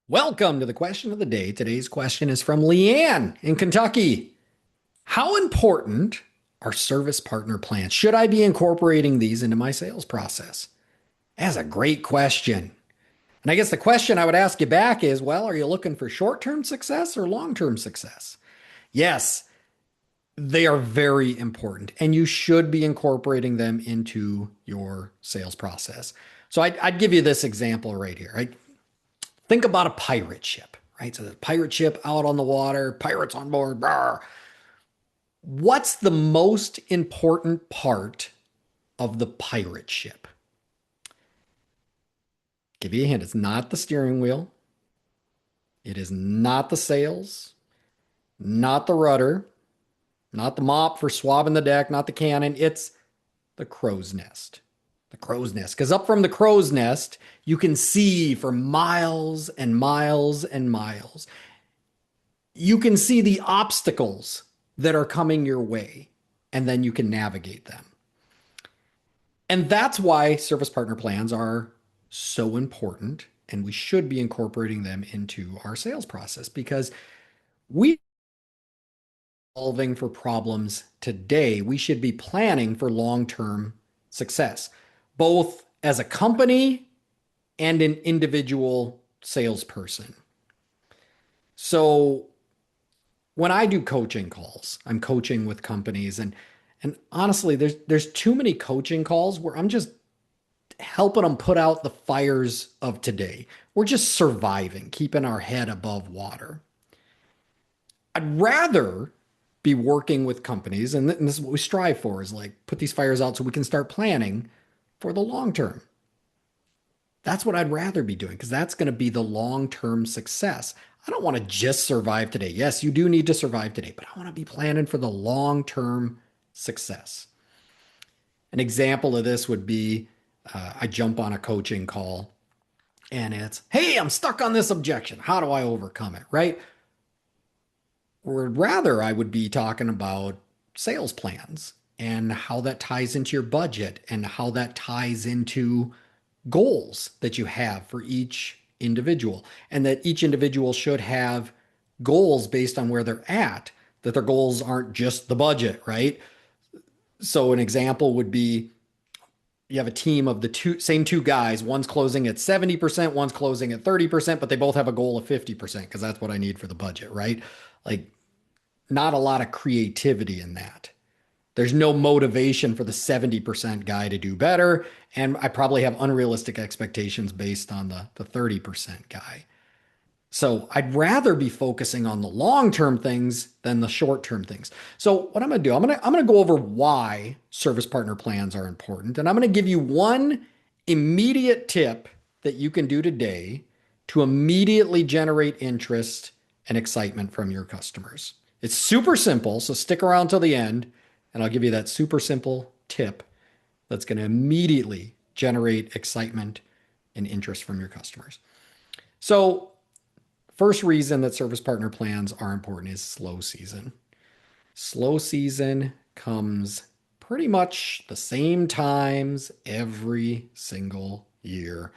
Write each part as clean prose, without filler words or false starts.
Welcome to the question of the day. Today's question is from Leanne in Kentucky. How important are service partner plans? Should I be incorporating these into my sales process? That's a great question. And I guess the question I would ask you back is, well, are you looking for short-term success or long-term success? Yes, they are very important, and you should be incorporating them into your sales process. So I'd give you this example right here. Right? Think about a pirate ship, right? So the pirate ship out on the water, pirates on board. Brr. What's the most important part of the pirate ship? Give you a hint. It's not the steering wheel. It is not the sails, not the rudder, not the mop for swabbing the deck, not the cannon. It's the crow's nest. The crow's nest. Because up from the crow's nest, you can see for miles and miles and miles. You can see the obstacles that are coming your way, and then you can navigate them. And that's why service partner plans are so important, and we should be incorporating them into our sales process because we solving for problems today. We should be planning for long-term success, both as a company and an individual salesperson. So when I do coaching calls, I'm coaching with companies and honestly, there's too many coaching calls where I'm just helping them put out the fires of today. We're just surviving, keeping our head above water. I'd rather be working with companies, and this is what we strive for, is like put these fires out so we can start planning for the long term. That's what I'd rather be doing because that's going to be the long-term success. I don't want to just survive today. Yes, you do need to survive today, but I want to be planning for the long-term success. An example of this would be I jump on a coaching call and it's, hey, I'm stuck on this objection. How do I overcome it? Right? Or rather, I would be talking about sales plans and how that ties into your budget and how that ties into goals that you have for each individual, and that each individual should have goals based on where they're at, that their goals aren't just the budget, right? So an example would be you have a team of the same two guys, one's closing at 70%, one's closing at 30%, but they both have a goal of 50% because that's what I need for the budget, right? Like, not a lot of creativity in that. There's no motivation for the 70% guy to do better. And I probably have unrealistic expectations based on the 30% guy. So I'd rather be focusing on the long-term things than the short-term things. So what I'm going to do, I'm going to go over why service partner plans are important. And I'm going to give you one immediate tip that you can do today to immediately generate interest and excitement from your customers. It's super simple, so stick around till the end, and I'll give you that super simple tip that's going to immediately generate excitement and interest from your customers. So, first reason that service partner plans are important is slow season. Slow season comes pretty much the same times every single year.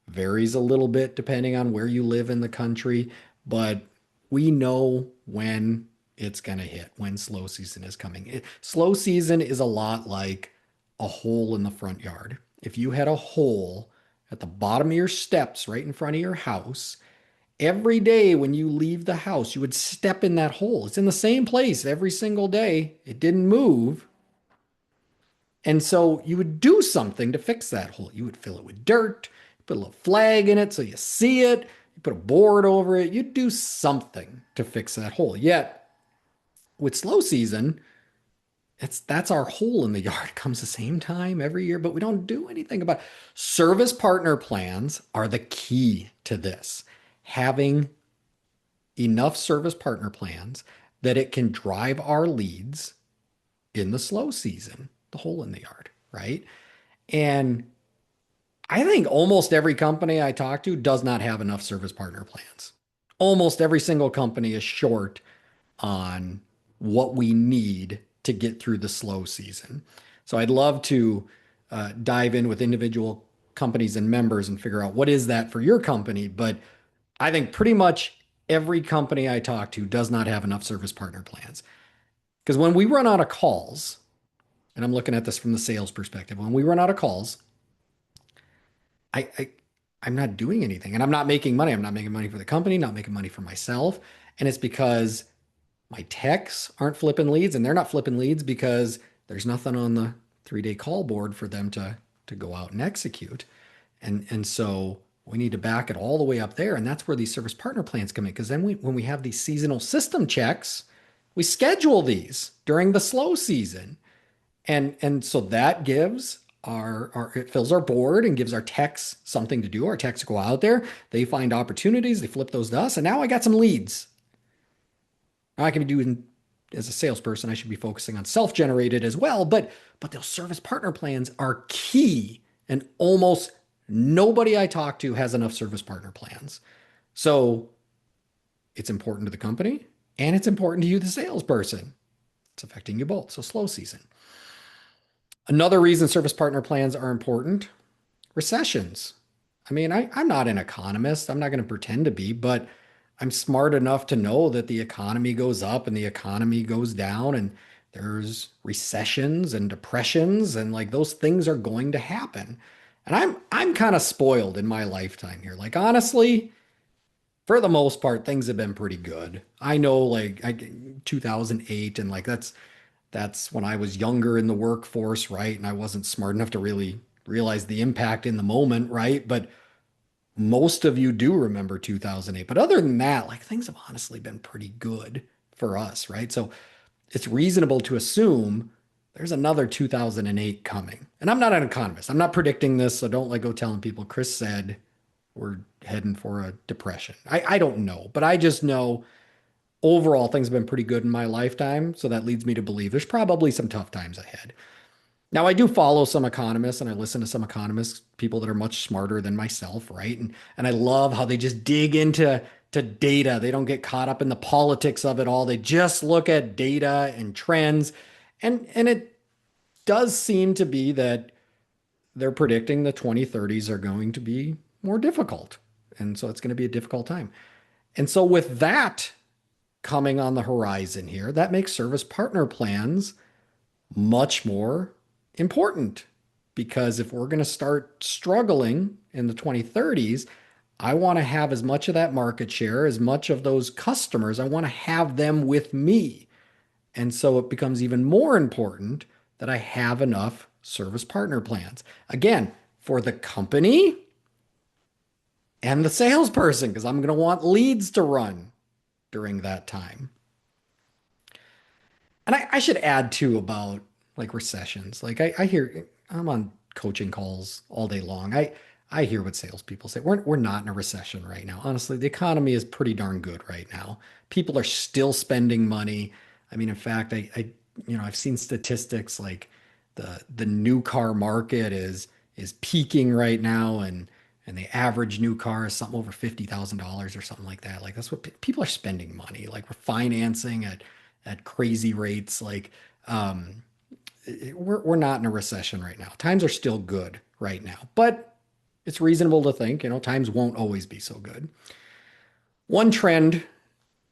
Varies a little bit depending on where you live in the country, but we know when it's going to hit, when slow season is coming. Slow season is a lot like a hole in the front yard. If you had a hole at the bottom of your steps right in front of your house, every day when you leave the house, you would step in that hole. It's in the same place every single day. It didn't move. And so you would do something to fix that hole. You would fill it with dirt, put a little flag in it so you see it, you put a board over it. You'd do something to fix that hole. Yet with slow season, that's our hole in the yard. It comes the same time every year, but we don't do anything about it. Service partner plans are the key to this. Having enough service partner plans that it can drive our leads in the slow season, the hole in the yard, right? And I think almost every company I talk to does not have enough service partner plans. Almost every single company is short on what we need to get through the slow season. So I'd love to dive in with individual companies and members and figure out what is that for your company. But I think pretty much every company I talk to does not have enough service partner plans. Because when we run out of calls, and I'm looking at this from the sales perspective, when we run out of calls, I, I I'm not doing anything and I'm not making money. I'm not making money for the company, not making money for myself. And it's because my techs aren't flipping leads and they're not flipping leads because there's nothing on the 3-day call board for them to go out and execute. And so we need to back it all the way up there. And that's where these service partner plans come in. Because then when we have these seasonal system checks, we schedule these during the slow season. And so that gives our it fills our board and gives our techs something to do. Our techs go out there, they find opportunities, they flip those to us, and now I got some leads. Now I can be doing as a salesperson, I should be focusing on self-generated as well, but those service partner plans are key, and almost nobody I talk to has enough service partner plans. So it's important to the company and it's important to you, the salesperson. It's affecting you both. So slow season. Another reason service partner plans are important, recessions. I mean, I'm not an economist. I'm not going to pretend to be, but I'm smart enough to know that the economy goes up and the economy goes down, and there's recessions and depressions, and like those things are going to happen. And I'm kind of spoiled in my lifetime here. Like honestly, for the most part, things have been pretty good. I know like 2008 and like that's when I was younger in the workforce, right? And I wasn't smart enough to really realize the impact in the moment, right? But most of you do remember 2008. But other than that, like things have honestly been pretty good for us, right? So it's reasonable to assume there's another 2008 coming. And I'm not an economist. I'm not predicting this, so don't like go telling people chrish said we're heading for a depression. I don't know, but I just know overall things have been pretty good in my lifetime. So that leads me to believe there's probably some tough times ahead. Now, I do follow some economists and I listen to some economists, people that are much smarter than myself, right? And I love how they just dig into data. They don't get caught up in the politics of it all. They just look at data and trends. And it does seem to be that they're predicting the 2030s are going to be more difficult. And so it's going to be a difficult time. And so with that coming on the horizon here, that makes service partner plans much more important because if we're going to start struggling in the 2030s, I want to have as much of that market share, as much of those customers, I want to have them with me. And so it becomes even more important that I have enough service partner plans. Again, for the company and the salesperson, because I'm going to want leads to run during that time. And I should add too about like recessions. Like I hear I'm on coaching calls all day long. I hear what salespeople say. We're not in a recession right now. Honestly, the economy is pretty darn good right now. People are still spending money. I mean, in fact, I've seen statistics like the new car market is peaking right now, and the average new car is something over $50,000 or something like that. Like that's what people are spending money. Like we're financing at crazy rates. Like we're not in a recession right now. Times are still good right now, but it's reasonable to think, times won't always be so good. One trend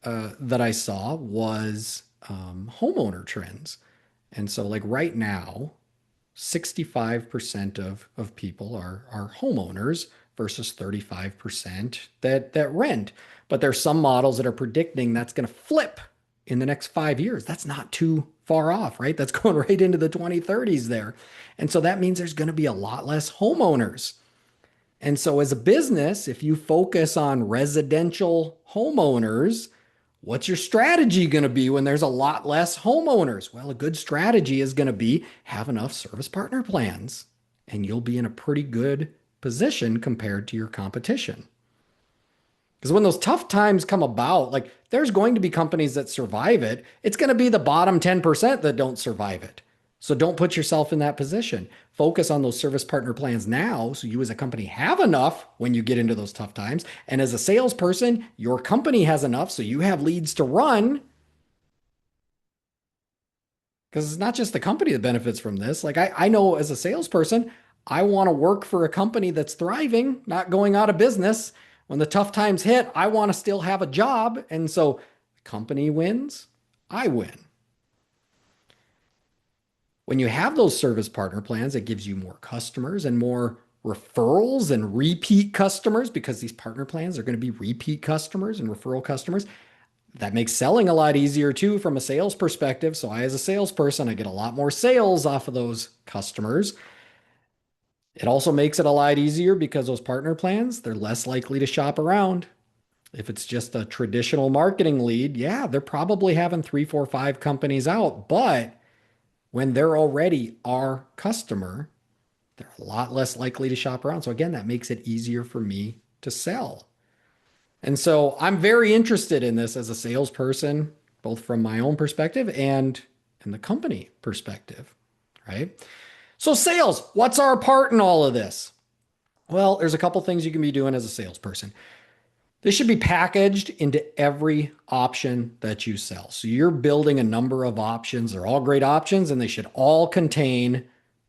that I saw was homeowner trends. And so like right now, 65% of people are homeowners versus 35% that rent. But there's some models that are predicting that's going to flip in the next 5 years. That's not too far off, right? That's going right into the 2030s there. And so that means there's going to be a lot less homeowners. And so as a business, if you focus on residential homeowners, what's your strategy going to be when there's a lot less homeowners? Well, a good strategy is going to be have enough service partner plans, and you'll be in a pretty good position compared to your competition. Because when those tough times come about, like there's going to be companies that survive it. It's going to be the bottom 10% that don't survive it. So don't put yourself in that position. Focus on those service partner plans now so you as a company have enough when you get into those tough times. And as a salesperson, your company has enough so you have leads to run. Because it's not just the company that benefits from this. Like I know as a salesperson, I want to work for a company that's thriving, not going out of business, When the tough times hit, I want to still have a job. And so the company wins, I win. When you have those service partner plans, it gives you more customers and more referrals and repeat customers because these partner plans are going to be repeat customers and referral customers. That makes selling a lot easier too from a sales perspective. So I, as a salesperson, I get a lot more sales off of those customers. It also makes it a lot easier because those partner plans, they're less likely to shop around. If it's just a traditional marketing lead, yeah, they're probably having three, four, five companies out. But when they're already our customer, they're a lot less likely to shop around. So again, that makes it easier for me to sell. And so I'm very interested in this as a salesperson, both from my own perspective and in the company perspective, right? So sales, what's our part in all of this? Well, there's a couple things you can be doing as a salesperson. This should be packaged into every option that you sell. So you're building a number of options. They're all great options and they should all contain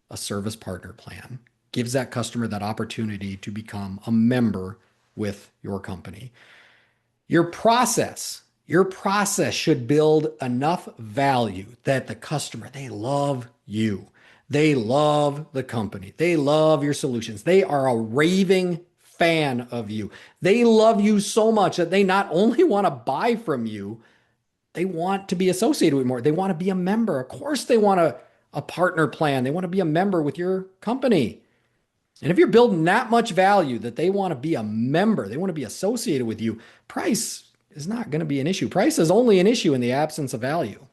a service partner plan. Gives that customer that opportunity to become a member with your company. Your process should build enough value that the customer, they love you. They love the company. They love your solutions. They are a raving fan of you. They love you so much that they not only want to buy from you, they want to be associated with more. They want to be a member. Of course, they want a partner plan. They want to be a member with your company. And if you're building that much value that they want to be a member, they want to be associated with you, price is not going to be an issue. Price is only an issue in the absence of value.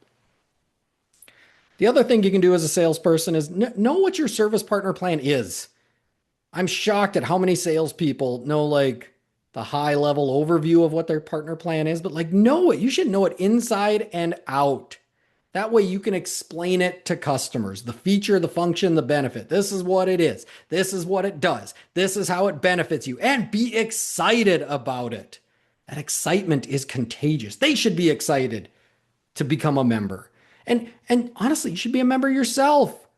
The other thing you can do as a salesperson is know what your service partner plan is. I'm shocked at how many salespeople know like the high level overview of what their partner plan is, but like know it. You should know it inside and out. That way you can explain it to customers, the feature, the function, the benefit. This is what it is. This is what it does. This is how it benefits you, and be excited about it. That excitement is contagious. They should be excited to become a member. And honestly, you should be a member yourself.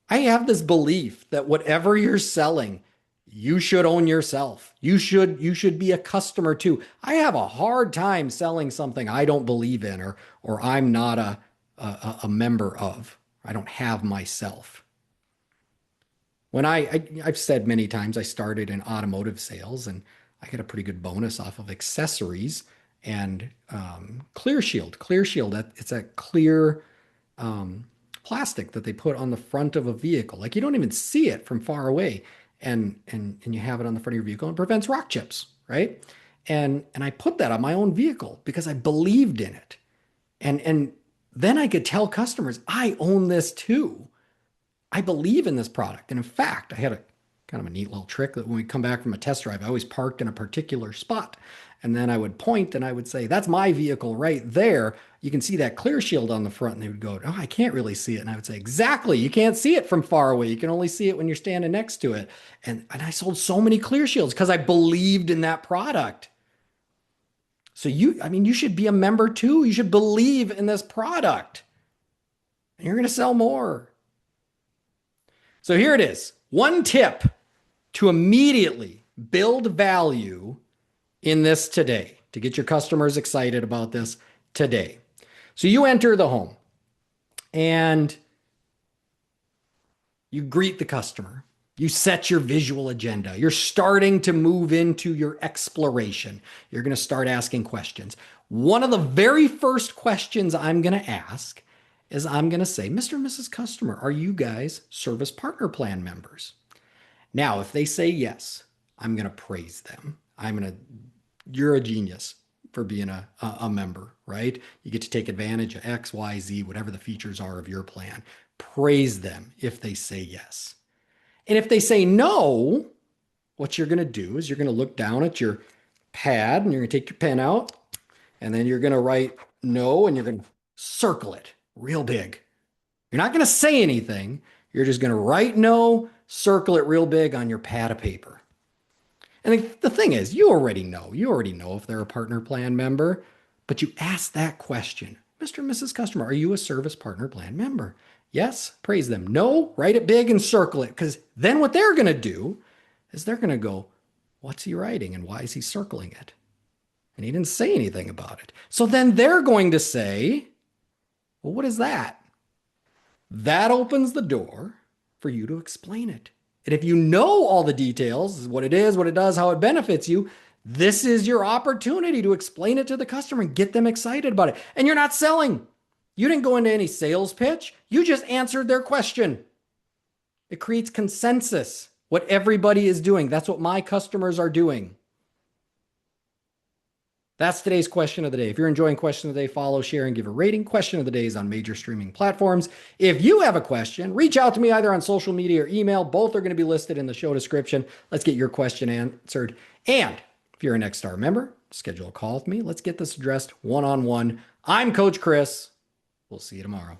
I have this belief that whatever you're selling, you should own yourself. You should be a customer too. I have a hard time selling something I don't believe in or I'm not a member of. I don't have myself. When I've said many times I started in automotive sales and I get a pretty good bonus off of accessories and clear shield. Clear shield, it's a clear plastic that they put on the front of a vehicle. Like you don't even see it from far away. And you have it on the front of your vehicle and it prevents rock chips, right? And I put that on my own vehicle because I believed in it. And then I could tell customers, I own this too. I believe in this product. And in fact, I had a kind of a neat little trick that when we come back from a test drive, I always parked in a particular spot. And then I would point and I would say, that's my vehicle right there. You can see that clear shield on the front. And they would go, oh, I can't really see it. And I would say, exactly. You can't see it from far away. You can only see it when you're standing next to it. And I sold so many clear shields because I believed in that product. So you should be a member too. You should believe in this product. And you're going to sell more. So here it is. One tip to immediately build value in this today, to get your customers excited about this today. So you enter the home and you greet the customer. You set your visual agenda. You're starting to move into your exploration. You're going to start asking questions. One of the very first questions I'm going to ask is I'm going to say, Mr. and Mrs. Customer, are you guys Service Partner Plan members? Now, if they say yes, I'm going to praise them. You're a genius for being a member, right? You get to take advantage of X, Y, Z, whatever the features are of your plan. Praise them if they say yes. And if they say no, what you're going to do is you're going to look down at your pad and you're going to take your pen out and then you're going to write no and you're going to circle it real big. You're not going to say anything. You're just going to write no, circle it real big on your pad of paper. And the thing is, you already know if they're a partner plan member, but you ask that question, Mr. and Mrs. Customer, are you a Service Partner Plan member? Yes, praise them. No, write it big and circle it. Because then what they're going to do is they're going to go, What's he writing and why is he circling it? And he didn't say anything about it. So then they're going to say, well, what is that? That opens the door for you to explain it. And if you know all the details, what it is, what it does, how it benefits you, this is your opportunity to explain it to the customer and get them excited about it. And you're not selling. You didn't go into any sales pitch. You just answered their question. It creates consensus, what everybody is doing. That's what my customers are doing. That's today's question of the day. If you're enjoying question of the day, follow, share, and give a rating. Question of the day is on major streaming platforms. If you have a question, reach out to me either on social media or email. Both are going to be listed in the show description. Let's get your question answered. And if you're a Next Star member, schedule a call with me. Let's get this addressed one-on-one. I'm Coach Chris. We'll see you tomorrow.